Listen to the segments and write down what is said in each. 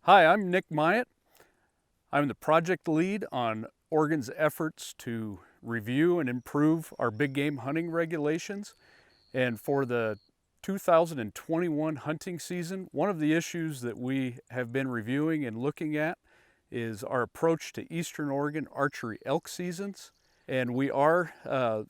Hi, I'm Nick Myatt. I'm the project lead on Oregon's efforts to review and improve our big game hunting regulations. And for the 2021 hunting season, one of the issues that we have been reviewing and looking at is our approach to Eastern Oregon archery elk seasons. And we are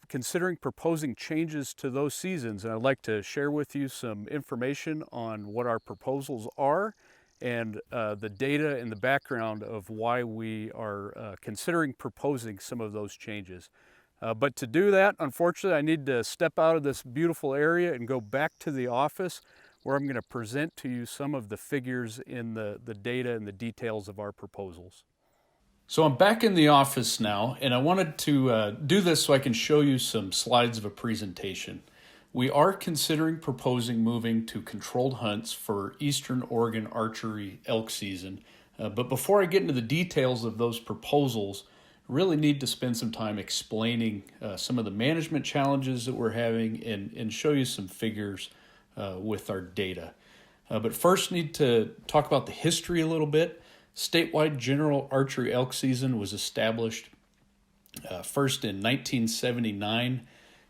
considering proposing changes to those seasons. And I'd like to share with you some information on what our proposals are and the data and the background of why we are considering proposing some of those changes. But to do that, unfortunately, I need to step out of this beautiful area and go back to the office where I'm going to present to you some of the figures in the data and the details of our proposals. So I'm back in the office now, and I wanted to do this so I can show you some slides of a presentation. We are considering proposing moving to controlled hunts for Eastern Oregon archery elk season. But before I get into the details of those proposals, I really need to spend some time explaining some of the management challenges that we're having and show you some figures with our data. But first need to talk about the history a little bit. Statewide general archery elk season was established first in 1979,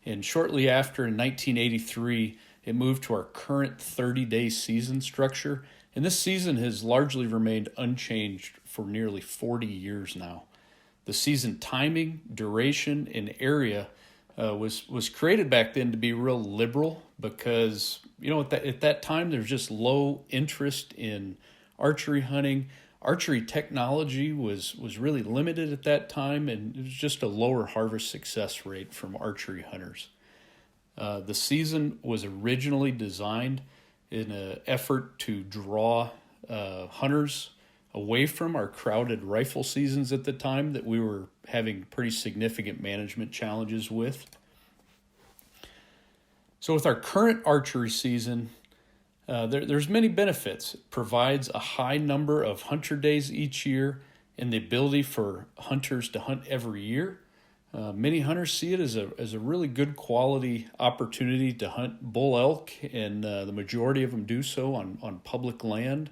and shortly after in 1983, it moved to our current 30-day season structure. And this season has largely remained unchanged for nearly 40 years now. The season timing, duration, and area was created back then to be real liberal because, at that time, there's just low interest in archery hunting. Archery technology was really limited at that time, and it was just a lower harvest success rate from archery hunters. The season was originally designed in an effort to draw hunters away from our crowded rifle seasons at the time that we were having pretty significant management challenges with. So with our current archery season, there's many benefits. It provides a high number of hunter days each year and the ability for hunters to hunt every year. Many hunters see it as a really good quality opportunity to hunt bull elk, and the majority of them do so on public land.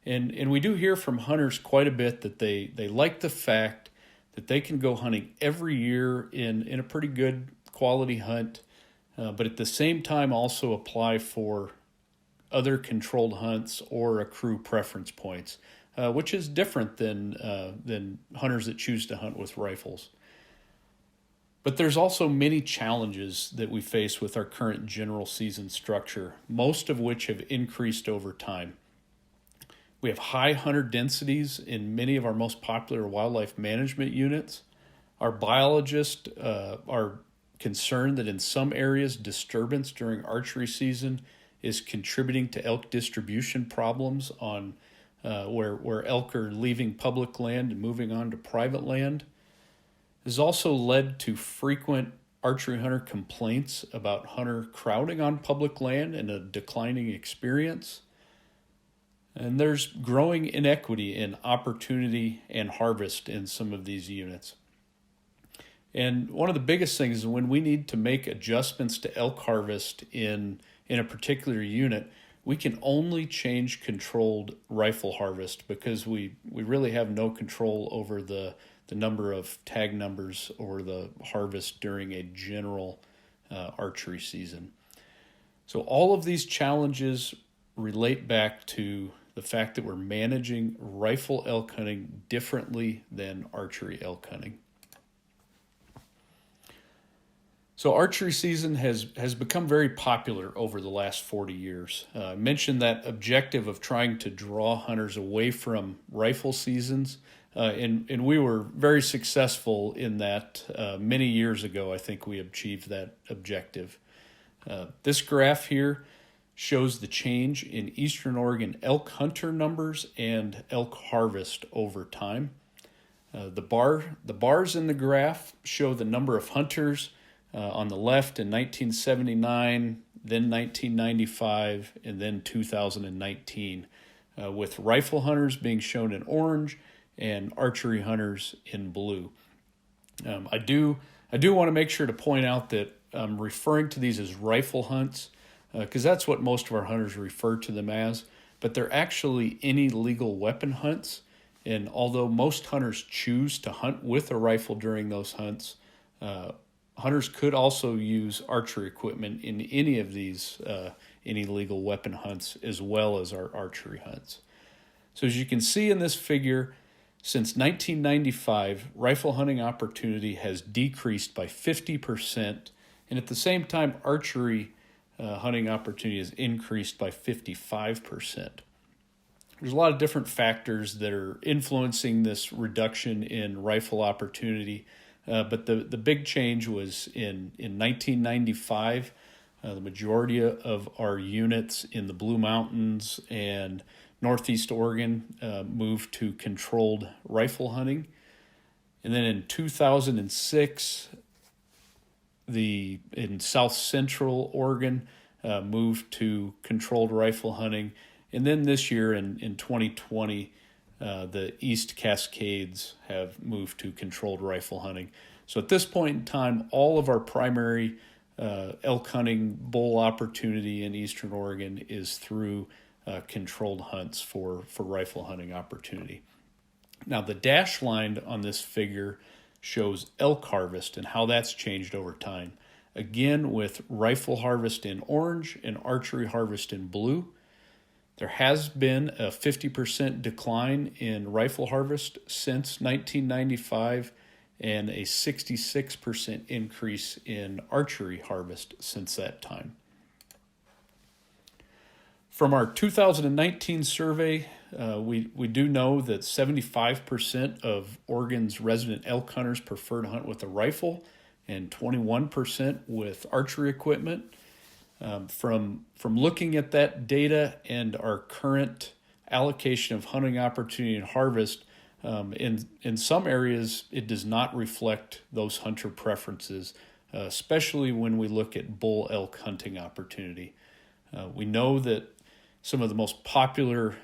And we do hear from hunters quite a bit that they like the fact that they can go hunting every year in a pretty good quality hunt, but at the same time also apply for other controlled hunts or accrue preference points, which is different than hunters that choose to hunt with rifles. But there's also many challenges that we face with our current general season structure, most of which have increased over time. We have high hunter densities in many of our most popular wildlife management units. Our biologists are concerned that in some areas, disturbance during archery season is contributing to elk distribution problems on where elk are leaving public land and moving on to private land. This has also led to frequent archery hunter complaints about hunter crowding on public land and a declining experience. And there's growing inequity in opportunity and harvest in some of these units. And one of the biggest things is when we need to make adjustments to elk harvest in a particular unit, we can only change controlled rifle harvest because we really have no control over the number of tag numbers or the harvest during a general archery season. So all of these challenges relate back to the fact that we're managing rifle elk hunting differently than archery elk hunting. So archery season has become very popular over the last 40 years. I mentioned that objective of trying to draw hunters away from rifle seasons, and we were very successful in that many years ago. I think we achieved that objective. This graph here shows the change in Eastern Oregon elk hunter numbers and elk harvest over time. The bars in the graph show the number of hunters on the left in 1979, then 1995, and then 2019, with rifle hunters being shown in orange and archery hunters in blue. I do want to make sure to point out that I'm referring to these as rifle hunts because that's what most of our hunters refer to them as. but they're actually any legal weapon hunts. And although most hunters choose to hunt with a rifle during those hunts, hunters could also use archery equipment in any of these any legal weapon hunts as well as our archery hunts. So as you can see in this figure, since 1995, rifle hunting opportunity has decreased by 50%, and at the same time, archery hunting opportunity has increased by 55%. There's a lot of different factors that are influencing this reduction in rifle opportunity, but the big change was in 1995. The majority of our units in the Blue Mountains and Northeast Oregon moved to controlled rifle hunting. And then in 2006, in South Central Oregon moved to controlled rifle hunting. And then this year in 2020, the East Cascades have moved to controlled rifle hunting. So at this point in time, all of our primary elk hunting bull opportunity in Eastern Oregon is through controlled hunts for rifle hunting opportunity. Now the dash line on this figure shows elk harvest and how that's changed over time. Again, with rifle harvest in orange and archery harvest in blue. There has been a 50% decline in rifle harvest since 1995 and a 66% increase in archery harvest since that time. From our 2019 survey, we do know that 75% of Oregon's resident elk hunters prefer to hunt with a rifle and 21% with archery equipment. From looking at that data and our current allocation of hunting opportunity and harvest, in some areas it does not reflect those hunter preferences, especially when we look at bull elk hunting opportunity. We know that some of the most popular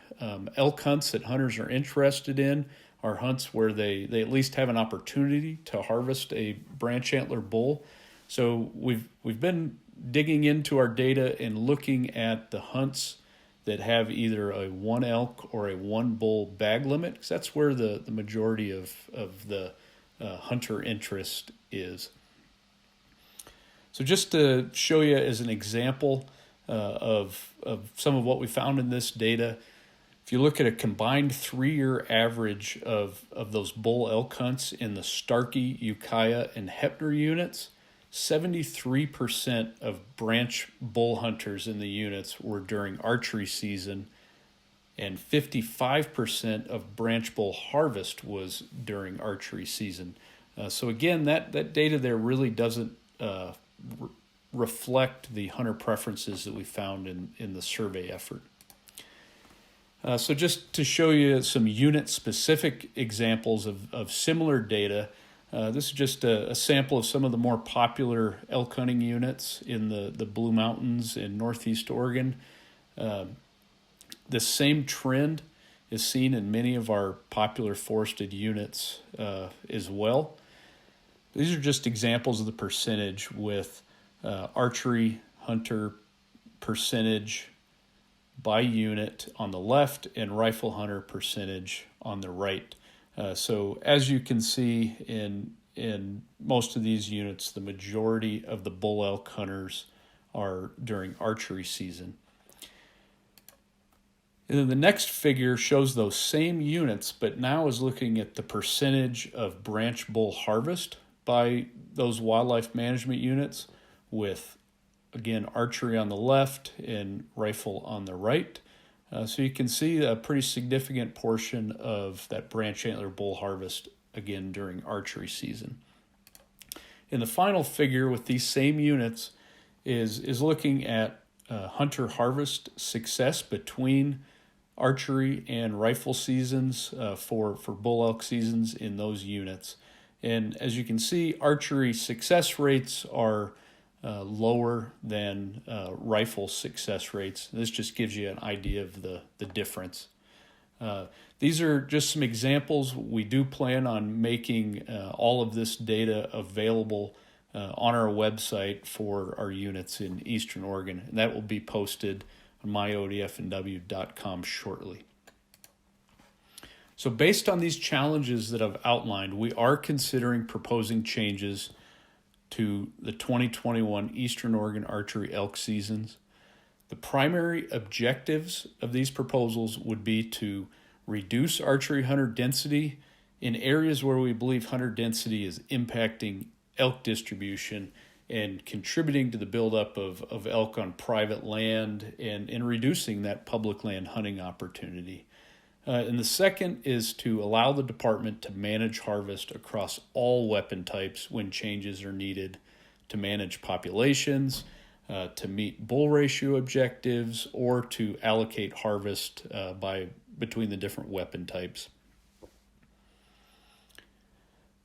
elk hunts that hunters are interested in are hunts where they at least have an opportunity to harvest a branch antler bull. So we've been digging into our data and looking at the hunts that have either a one elk or a one bull bag limit, because that's where the majority of the hunter interest is. So just to show you as an example of some of what we found in this data, if you look at a combined 3-year average of those bull elk hunts in the Starkey, Ukiah, and Heppner units, 73% of branch bull hunters in the units were during archery season, and 55% of branch bull harvest was during archery season. So again, that data there really doesn't reflect the hunter preferences that we found in the survey effort. So just to show you some unit-specific examples of similar data, this is just a sample of some of the more popular elk hunting units in the Blue Mountains in Northeast Oregon. This same trend is seen in many of our popular forested units as well. These are just examples of the percentage with archery hunter percentage by unit on the left and rifle hunter percentage on the right. So as you can see in most of these units, the majority of the bull elk hunters are during archery season. And then the next figure shows those same units, but now is looking at the percentage of branch bull harvest by those wildlife management units with, again, archery on the left and rifle on the right. So you can see a pretty significant portion of that branch antler bull harvest, again, during archery season. And the final figure with these same units is looking at hunter harvest success between archery and rifle seasons for bull elk seasons in those units. And as you can see, archery success rates are lower than rifle success rates. This just gives you an idea of the difference. These are just some examples. We do plan on making all of this data available on our website for our units in Eastern Oregon, and that will be posted on myodfnw.com shortly. So based on these challenges that I've outlined, we are considering proposing changes to the 2021 Eastern Oregon archery elk seasons. The primary objectives of these proposals would be to reduce archery hunter density in areas where we believe hunter density is impacting elk distribution and contributing to the buildup of elk on private land and reducing that public land hunting opportunity. And the second is to allow the department to manage harvest across all weapon types when changes are needed to manage populations, to meet bull ratio objectives, or to allocate harvest between the different weapon types.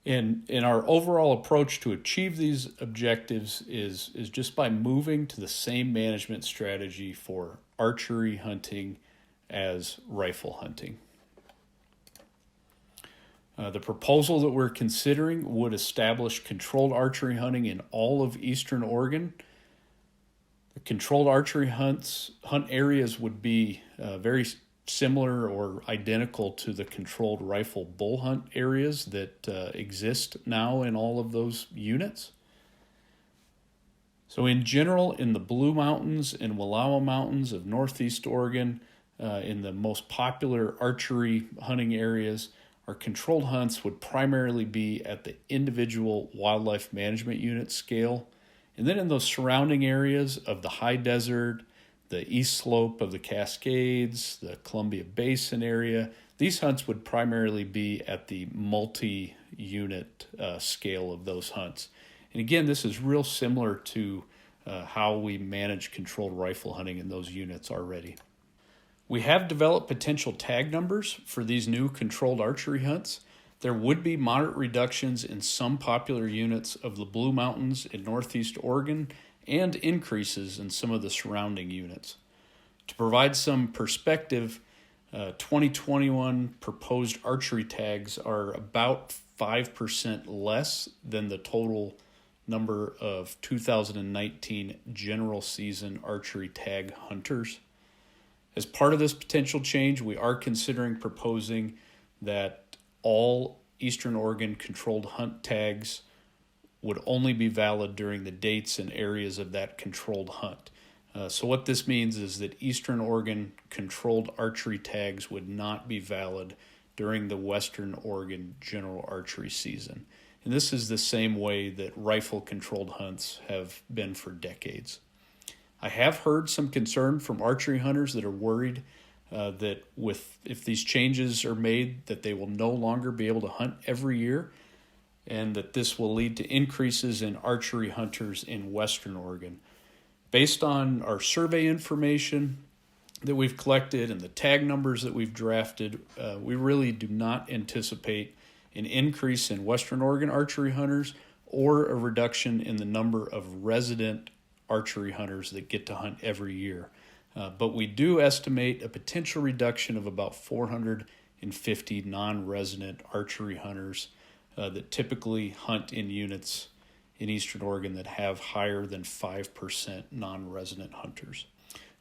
And our overall approach to achieve these objectives is just by moving to the same management strategy for archery hunting as rifle hunting. The proposal that we're considering would establish controlled archery hunting in all of Eastern Oregon. The controlled archery hunt areas would be very similar or identical to the controlled rifle bull hunt areas that exist now in all of those units. So in general, in the Blue Mountains and Wallowa Mountains of Northeast Oregon, in the most popular archery hunting areas, our controlled hunts would primarily be at the individual wildlife management unit scale. And then in those surrounding areas of the high desert, the east slope of the Cascades, the Columbia Basin area, these hunts would primarily be at the multi-unit scale of those hunts. And again, this is real similar to how we manage controlled rifle hunting in those units already. We have developed potential tag numbers for these new controlled archery hunts. There would be moderate reductions in some popular units of the Blue Mountains in Northeast Oregon and increases in some of the surrounding units. To provide some perspective, 2021 proposed archery tags are about 5% less than the total number of 2019 general season archery tag hunters. As part of this potential change, we are considering proposing that all Eastern Oregon controlled hunt tags would only be valid during the dates and areas of that controlled hunt. So what this means is that Eastern Oregon controlled archery tags would not be valid during the Western Oregon general archery season. And this is the same way that rifle controlled hunts have been for decades. I have heard some concern from archery hunters that are worried that if these changes are made, that they will no longer be able to hunt every year, and that this will lead to increases in archery hunters in Western Oregon. Based on our survey information that we've collected and the tag numbers that we've drafted, we really do not anticipate an increase in Western Oregon archery hunters or a reduction in the number of resident archery hunters that get to hunt every year. But we do estimate a potential reduction of about 450 non-resident archery hunters that typically hunt in units in Eastern Oregon that have higher than 5% non-resident hunters.